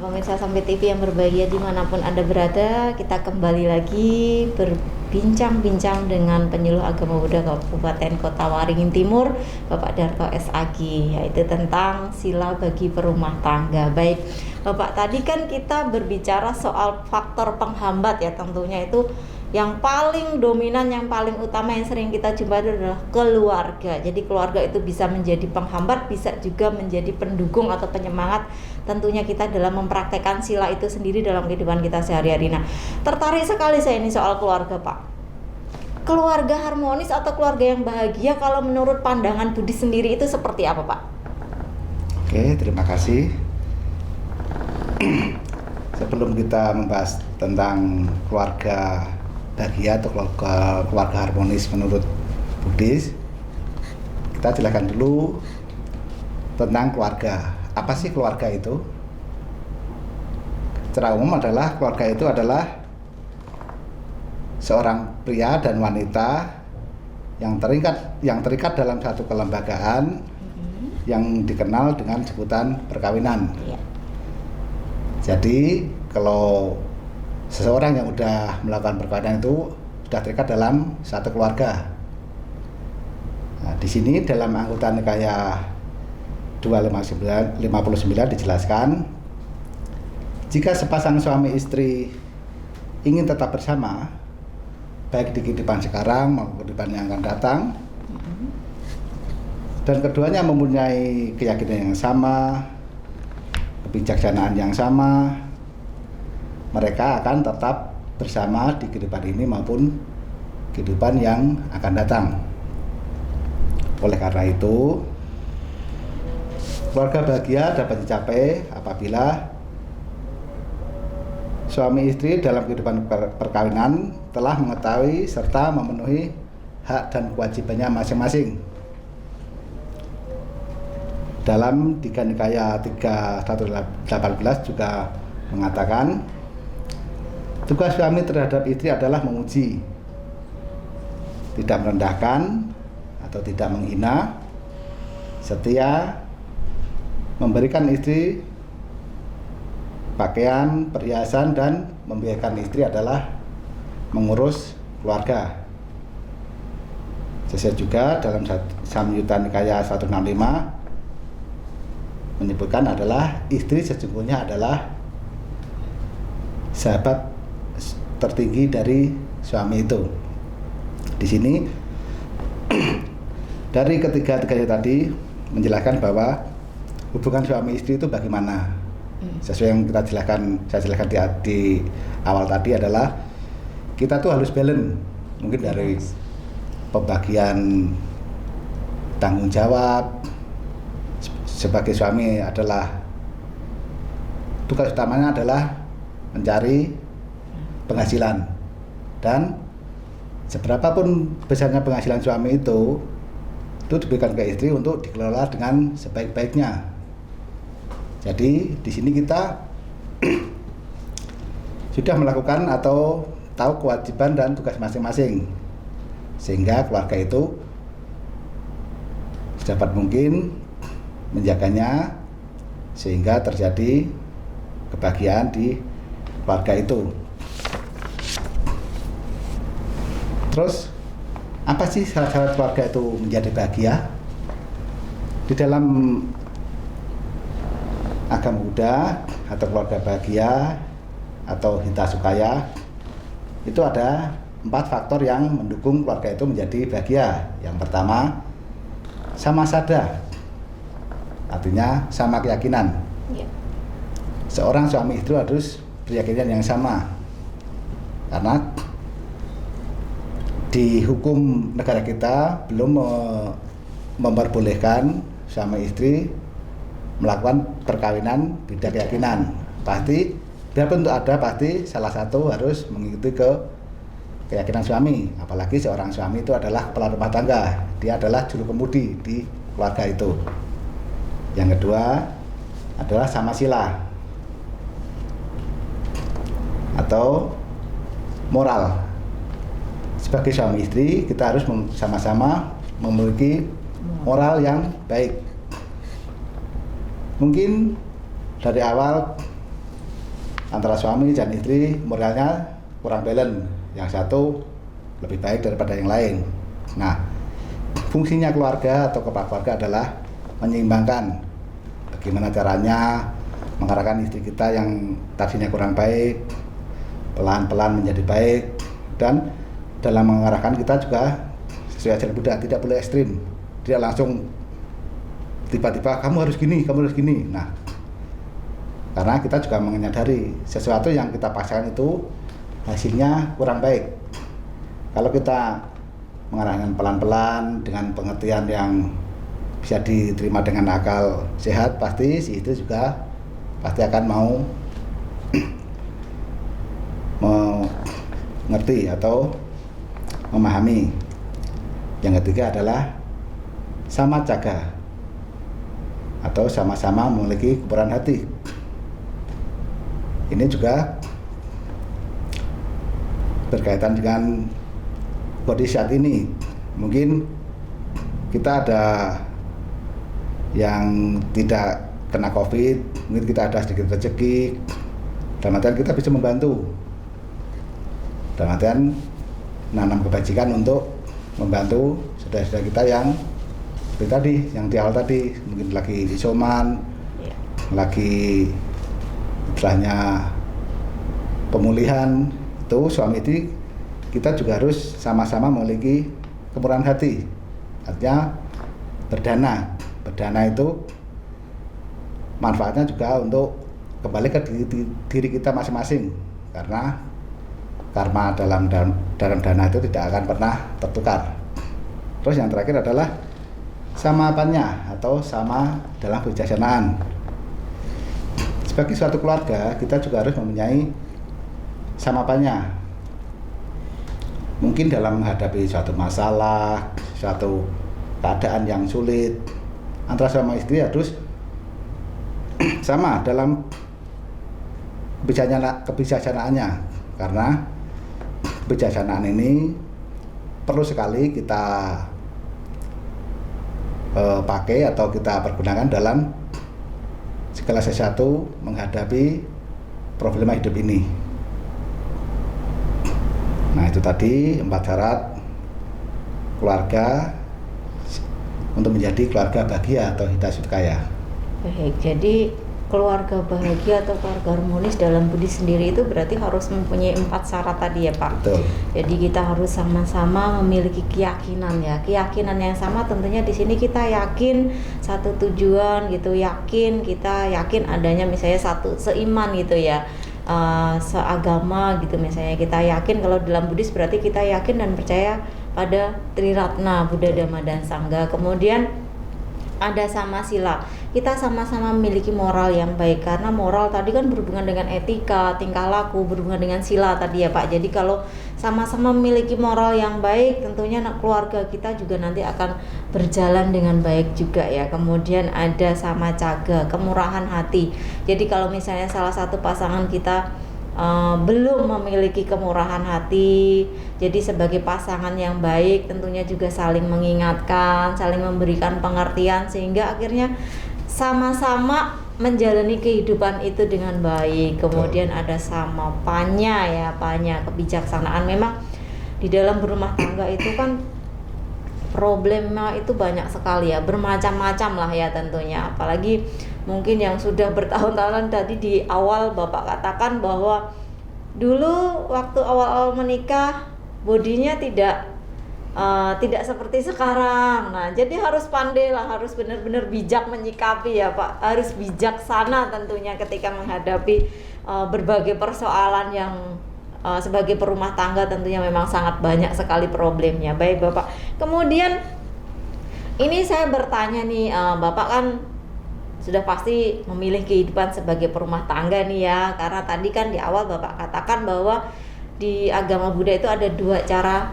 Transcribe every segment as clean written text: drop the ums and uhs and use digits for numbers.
Pemirsa Sampai TV yang berbahagia dimanapun Anda berada, kita kembali lagi berbincang-bincang dengan penyuluh agama Buddha Kabupaten Kota Waringin Timur, Bapak Darto SAG, yaitu tentang sila bagi perumah tangga. Baik, Bapak, tadi kan kita berbicara soal faktor penghambat ya, tentunya itu yang paling dominan, yang paling utama yang sering kita jumpai adalah keluarga. Jadi keluarga itu bisa menjadi penghambat, bisa juga menjadi pendukung atau penyemangat tentunya kita dalam mempraktekkan sila itu sendiri dalam kehidupan kita sehari-hari. Nah, tertarik sekali saya ini soal keluarga, Pak. Keluarga harmonis atau keluarga yang bahagia kalau menurut pandangan Buddhis sendiri itu seperti apa, Pak? Oke, terima kasih. Sebelum kita membahas tentang keluarga bahagia atau keluarga harmonis menurut Buddhis, kita jelaskan dulu tentang keluarga. Apa sih keluarga itu? Secara umum adalah keluarga itu adalah seorang pria dan wanita yang terikat dalam satu kelembagaan yang dikenal dengan sebutan perkawinan. Jadi kalau seseorang yang sudah melakukan perkawinan itu sudah terikat dalam satu keluarga. Nah, di sini dalam Anggutta Nikaya 259 dijelaskan, jika sepasang suami istri ingin tetap bersama, baik di kehidupan sekarang maupun kehidupan yang akan datang, dan keduanya mempunyai keyakinan yang sama, kebijaksanaan yang sama, mereka akan tetap bersama di kehidupan ini maupun kehidupan yang akan datang. Oleh karena itu, keluarga bahagia dapat dicapai apabila suami istri dalam kehidupan perkawinan telah mengetahui serta memenuhi hak dan kewajibannya masing-masing. Dalam Tiga Nikaya 3118 juga mengatakan, tugas suami terhadap istri adalah memuji, tidak merendahkan atau tidak menghina, setia, memberikan istri pakaian, perhiasan, dan membiarkan istri adalah mengurus keluarga. Sesuai juga dalam Samyutta Nikaya 165 menyebutkan adalah istri sesungguhnya adalah sahabat tertinggi dari suami itu. Di sini dari ketiga-tiganya tadi menjelaskan bahwa hubungan suami istri itu bagaimana. Sesuai yang saya jelaskan di awal tadi adalah kita tuh harus balance, mungkin dari pembagian tanggung jawab. Sebagai suami adalah tugas utamanya adalah mencari penghasilan, dan seberapapun besarnya penghasilan suami itu diberikan ke istri untuk dikelola dengan sebaik-baiknya. Jadi di sini kita sudah melakukan atau tahu kewajiban dan tugas masing-masing, sehingga keluarga itu sedapat mungkin menjaganya sehingga terjadi kebahagiaan di keluarga itu. Terus apa sih syarat-syarat keluarga itu menjadi bahagia? Di dalam agama Buddha atau keluarga bahagia atau hita sukaya itu ada 4 faktor yang mendukung keluarga itu menjadi bahagia. Yang pertama, sama sada, artinya sama keyakinan. Seorang suami istri harus berkeyakinan yang sama, karena di hukum negara kita belum memperbolehkan suami istri melakukan perkawinan beda keyakinan. Pasti biarpun untuk ada, pasti salah satu harus mengikuti keyakinan suami. Apalagi seorang suami itu adalah kepala rumah tangga, dia adalah juru kemudi di keluarga itu. Yang kedua adalah sama sila atau moral. Sebagai suami istri kita harus sama-sama memiliki moral yang baik. Mungkin dari awal antara suami dan istri moralnya kurang balance, yang satu lebih baik daripada yang lain. Nah, fungsinya keluarga atau kepala keluarga adalah menyeimbangkan. Bagaimana caranya mengarahkan istri kita yang tadinya kurang baik pelan-pelan menjadi baik, dan dalam mengarahkan kita juga sesuai ajaran Buddha, tidak boleh ekstrim, tidak langsung tiba-tiba kamu harus gini, kamu harus gini. Nah, karena kita juga menyadari sesuatu yang kita paksakan itu hasilnya kurang baik. Kalau kita mengarahkan pelan-pelan dengan pengertian yang bisa diterima dengan akal sehat, pasti si itu juga pasti akan mau mengerti atau memahami. Yang ketiga adalah sama jaga atau sama-sama memiliki kepuran hati. Ini juga berkaitan dengan kondisi saat ini. Mungkin kita ada yang tidak kena COVID, mungkin kita ada sedikit rezeki, dalam artian kita bisa membantu, dalam artian nanam kebajikan untuk membantu saudara-saudara kita yang seperti tadi, yang di awal tadi, mungkin lagi isoman, lagi istilahnya pemulihan. Itu suami itu kita juga harus sama-sama memiliki kemurahan hati, artinya berdana itu manfaatnya juga untuk kembali ke diri kita masing-masing, karena karma dalam dana itu tidak akan pernah tertukar. Terus yang terakhir adalah sama apanya atau sama dalam kebijaksanaan. Sebagai suatu keluarga kita juga harus mempunyai sama apanya. Mungkin dalam menghadapi suatu masalah, suatu keadaan yang sulit, antara suami istri harus sama dalam kebijaksanaannya, karena kebijaksanaan ini perlu sekali kita pakai atau kita pergunakan dalam segala sesuatu menghadapi problema hidup ini. Nah, itu tadi 4 syarat keluarga untuk menjadi keluarga bahagia atau hidayah kaya. Baik, jadi keluarga bahagia atau keluarga harmonis dalam Buddhis sendiri itu berarti harus mempunyai 4 syarat tadi ya Pak. Betul. Jadi kita harus sama-sama memiliki keyakinan ya. Keyakinan yang sama tentunya di sini kita yakin satu tujuan gitu, kita yakin adanya misalnya satu seiman gitu ya. Seagama gitu, misalnya kita yakin kalau dalam Buddhis berarti kita yakin dan percaya pada Triratna, Buddha, Dhamma, dan Sangha. Kemudian ada sama sila, kita sama-sama memiliki moral yang baik, karena moral tadi kan berhubungan dengan etika, tingkah laku, berhubungan dengan sila tadi ya Pak. Jadi kalau sama-sama memiliki moral yang baik, tentunya keluarga kita juga nanti akan berjalan dengan baik juga ya. Kemudian ada sama caga, kemurahan hati. Jadi kalau misalnya salah satu pasangan kita belum memiliki kemurahan hati, jadi sebagai pasangan yang baik tentunya juga saling mengingatkan, saling memberikan pengertian, sehingga akhirnya sama-sama menjalani kehidupan itu dengan baik. Kemudian ada sama panya ya, panya kebijaksanaan. Memang di dalam berumah tangga itu kan problema itu banyak sekali ya, bermacam-macam lah ya tentunya. Apalagi mungkin yang sudah bertahun-tahun, tadi di awal Bapak katakan bahwa dulu waktu awal-awal menikah bodinya tidak seperti sekarang. Nah, jadi harus pandai lah, harus benar-benar bijak menyikapi ya Pak. Harus bijaksana tentunya ketika menghadapi berbagai persoalan yang sebagai perumah tangga tentunya memang sangat banyak sekali problemnya. Baik Bapak. Kemudian ini saya bertanya nih, Bapak kan sudah pasti memilih kehidupan sebagai perumah tangga nih ya, karena tadi kan di awal Bapak katakan bahwa di agama Buddha itu ada 2 cara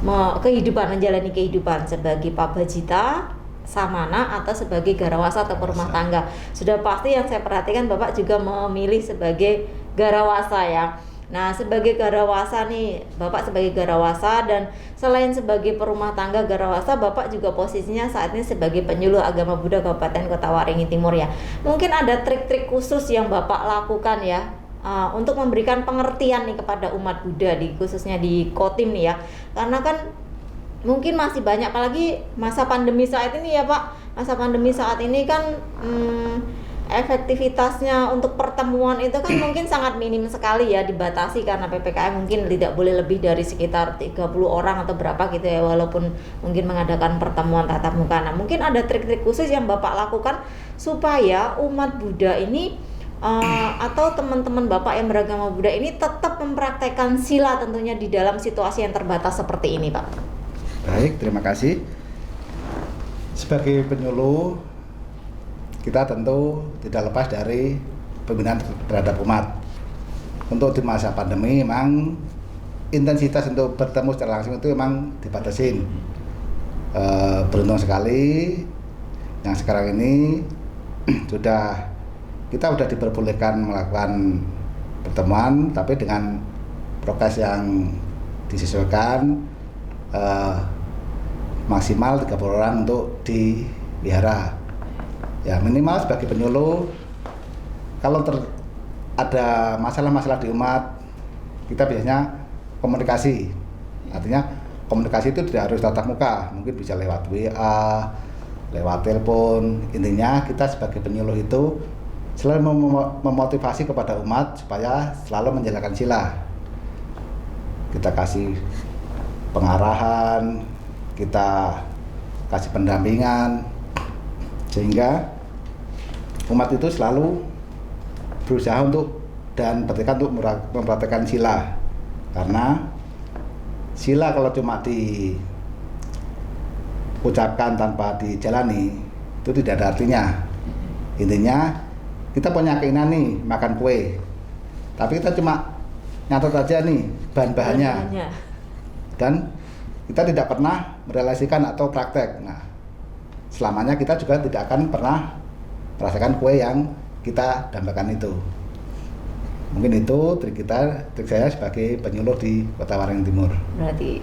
menjalani kehidupan, sebagai pabajita, samana, atau sebagai garawasa atau perumah tangga. Sudah pasti yang saya perhatikan Bapak juga memilih sebagai garawasa ya. Nah, sebagai garawasa nih, Bapak sebagai garawasa, dan selain sebagai perumah tangga garawasa, Bapak juga posisinya saat ini sebagai penyuluh agama Buddha Kabupaten Kota Waringin Timur ya. Mungkin ada trik-trik khusus yang Bapak lakukan ya untuk memberikan pengertian nih kepada umat Buddha khususnya di Kotim nih ya, karena kan mungkin masih banyak, apalagi masa pandemi saat ini ya Pak. Masa pandemi saat ini kan efektivitasnya untuk pertemuan itu kan mungkin sangat minim sekali ya, dibatasi karena PPKM, mungkin tidak boleh lebih dari sekitar 30 orang atau berapa gitu ya, walaupun mungkin mengadakan pertemuan tatap muka. Nah, mungkin ada trik-trik khusus yang Bapak lakukan supaya umat Buddha ini atau teman-teman Bapak yang beragama Buddha ini tetap mempraktekkan sila tentunya di dalam situasi yang terbatas seperti ini, Pak. Baik, terima kasih. Sebagai penyuluh, kita tentu tidak lepas dari pembinaan terhadap umat. Untuk di masa pandemi memang intensitas untuk bertemu secara langsung itu memang dibatasin. Beruntung sekali yang sekarang ini kita sudah diperbolehkan melakukan pertemuan, tapi dengan prokes yang disesuaikan, maksimal 30 orang untuk di wihara. Ya, minimal sebagai penyuluh, kalau ada masalah-masalah di umat, kita biasanya komunikasi. Artinya komunikasi itu tidak harus tatap muka, mungkin bisa lewat WA, lewat telepon. Intinya kita sebagai penyuluh itu selalu memotivasi kepada umat supaya selalu menjalankan sila. Kita kasih pengarahan, kita kasih pendampingan, sehingga umat itu selalu berusaha untuk dan bertekad untuk mempraktekkan sila. Karena sila kalau cuma diucapkan tanpa dijalani itu tidak ada artinya. Intinya kita punya keinginan nih makan kue, tapi kita cuma nyatet aja nih bahan-bahannya, dan kita tidak pernah merealisasikan atau praktek. Nah, selamanya kita juga tidak akan pernah merasakan kue yang kita dambakan itu. Mungkin itu trik saya sebagai penyuluh di Kota Waringin Timur. Berarti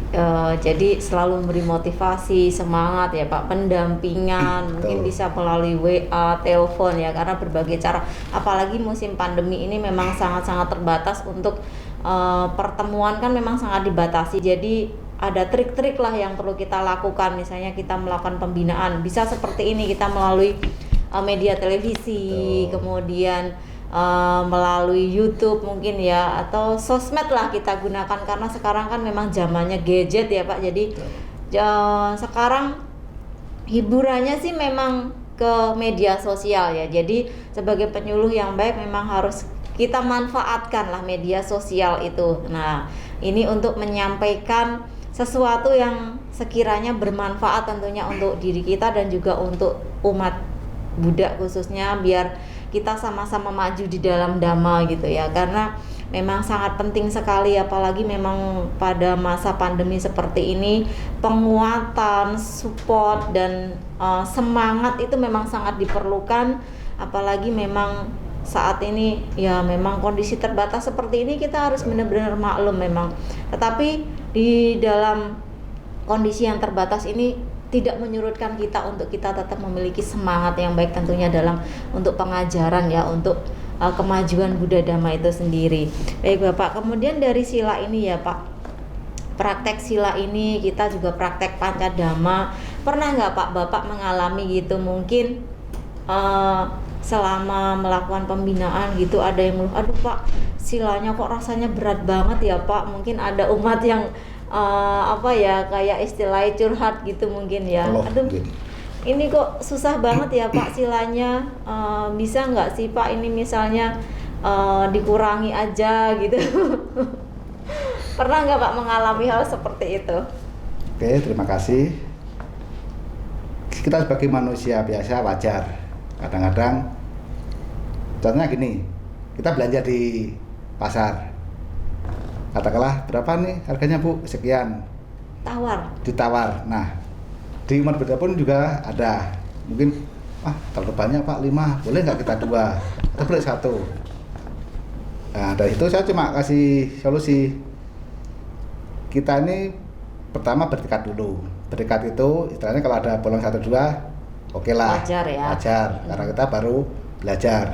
jadi selalu memberi motivasi, semangat ya Pak, pendampingan, mungkin bisa melalui WA, telepon ya, karena berbagai cara. Apalagi musim pandemi ini memang sangat-sangat terbatas untuk pertemuan kan memang sangat dibatasi. Jadi ada trik-trik lah yang perlu kita lakukan. Misalnya kita melakukan pembinaan, bisa seperti ini, kita melalui media televisi, kemudian melalui YouTube mungkin ya, atau sosmed lah kita gunakan, karena sekarang kan memang zamannya gadget ya Pak. Jadi sekarang hiburannya sih memang ke media sosial ya. Jadi sebagai penyuluh yang baik memang harus kita manfaatkan lah media sosial itu. Nah, ini untuk menyampaikan sesuatu yang sekiranya bermanfaat tentunya untuk diri kita dan juga untuk umat Buddha khususnya, biar kita sama-sama maju di dalam Dhamma gitu ya. Karena memang sangat penting sekali, apalagi memang pada masa pandemi seperti ini, penguatan, support dan semangat itu memang sangat diperlukan. Apalagi memang saat ini ya memang kondisi terbatas seperti ini, kita harus benar-benar maklum memang. Tetapi di dalam kondisi yang terbatas ini tidak menyurutkan kita untuk kita tetap memiliki semangat yang baik tentunya dalam untuk pengajaran ya, untuk kemajuan Buddha Dhamma itu sendiri. Baik Bapak, kemudian dari sila ini ya Pak, praktek sila ini kita juga praktek Pancadhamma. Pernah nggak Pak Bapak mengalami gitu, mungkin selama melakukan pembinaan gitu ada yang mengeluh, aduh Pak, silanya kok rasanya berat banget ya Pak. Mungkin ada umat yang kayak istilahnya curhat gitu mungkin ya. Aduh, ini kok susah banget ya Pak silanya, bisa nggak sih Pak ini misalnya dikurangi aja gitu. Pernah nggak Pak mengalami hal seperti itu? Oke, terima kasih. Kita sebagai manusia biasa wajar. Kadang-kadang, contohnya gini, kita belanja di pasar. Katakanlah berapa nih harganya Bu? Sekian. Ditawar. Nah, di umat Buddha pun juga ada. Mungkin, terlalu banyak Pak, 5. Boleh nggak kita 2? Atau boleh 1? Nah, dari itu saya cuma kasih solusi. Kita ini pertama bertekad dulu. Bertekad itu istilahnya kalau ada bolong 1-2, oke lah. Wajar ya. Wajar, karena kita baru belajar.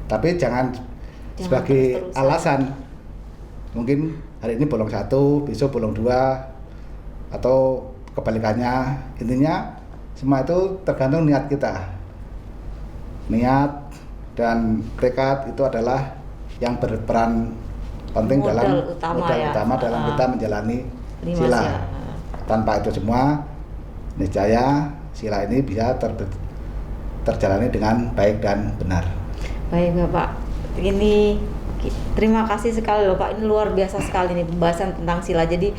Tapi jangan sebagai terus-terusan. alasan. Mungkin hari ini bolong 1, besok bolong 2, atau kebalikannya. Intinya semua itu tergantung niat kita. Niat dan tekad itu adalah yang berperan penting Modal modal ya. utama dalam kita menjalani 5 sila. sila. Tanpa itu semua, niscaya sila ini bisa terjalani dengan baik dan benar. Baik Bapak, ini terima kasih sekali loh Pak, ini luar biasa sekali nih pembahasan tentang sila. Jadi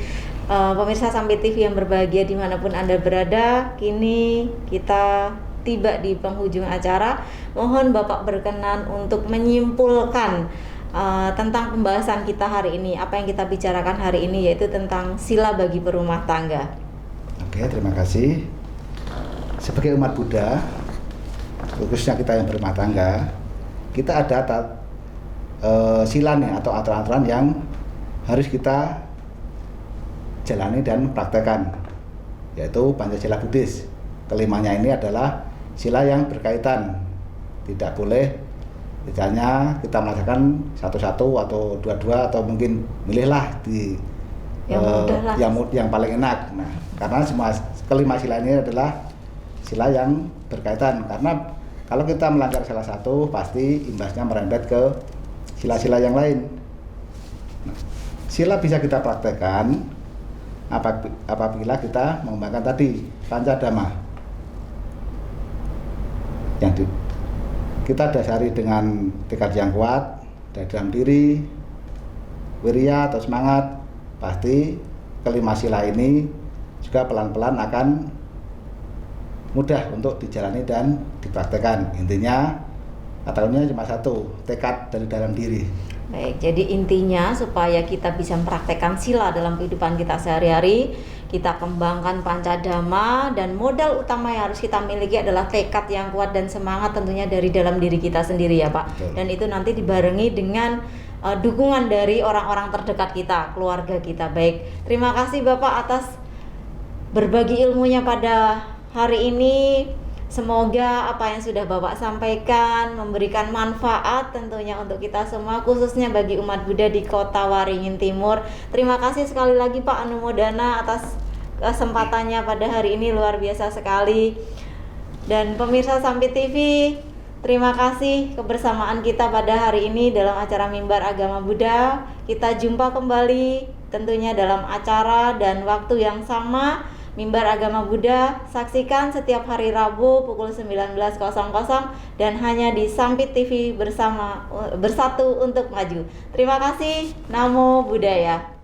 pemirsa Sampai TV yang berbahagia dimanapun Anda berada, kini kita tiba di penghujung acara. Mohon Bapak berkenan untuk menyimpulkan tentang pembahasan kita hari ini. Apa yang kita bicarakan hari ini yaitu tentang sila bagi berumah tangga. Oke, terima kasih. Sebagai umat Buddha, khususnya kita yang berumah tangga, kita ada sila nih atau aturan-aturan yang harus kita jalani dan praktekkan, yaitu Pancasila Buddhis. Kelimanya ini adalah sila yang berkaitan. Tidak boleh misalnya kita melaksanakan satu-satu atau dua-dua, atau mungkin milihlah di yang paling enak. Nah, karena semua kelima sila ini adalah sila yang berkaitan, karena kalau kita melanggar salah satu pasti imbasnya merembet ke sila-sila yang lain. Nah, sila bisa kita praktekkan apabila kita mengembangkan tadi Pancadhamma yang kita dasari dengan tekad yang kuat dari dalam diri, wirya atau semangat. Pasti kelima sila ini juga pelan-pelan akan mudah untuk dijalani dan dipraktekkan. Intinya aturannya cuma satu, tekad dari dalam diri. Baik, jadi intinya supaya kita bisa mempraktekkan sila dalam kehidupan kita sehari-hari, kita kembangkan Pancadhamma, dan modal utama yang harus kita miliki adalah tekad yang kuat dan semangat tentunya dari dalam diri kita sendiri ya Pak. Betul. Dan itu nanti dibarengi dengan dukungan dari orang-orang terdekat kita, keluarga kita. Baik, terima kasih Bapak atas berbagi ilmunya pada hari ini. Semoga apa yang sudah Bapak sampaikan memberikan manfaat tentunya untuk kita semua, khususnya bagi umat Buddha di Kota Waringin Timur. Terima kasih sekali lagi Pak Anumodana atas kesempatannya pada hari ini, luar biasa sekali. Dan pemirsa Sampai TV, terima kasih kebersamaan kita pada hari ini dalam acara Mimbar Agama Buddha. Kita jumpa kembali tentunya dalam acara dan waktu yang sama. Mimbar Agama Buddha saksikan setiap hari Rabu pukul 19.00 dan hanya di Sampai TV bersatu untuk maju. Terima kasih. Namo Buddhaya.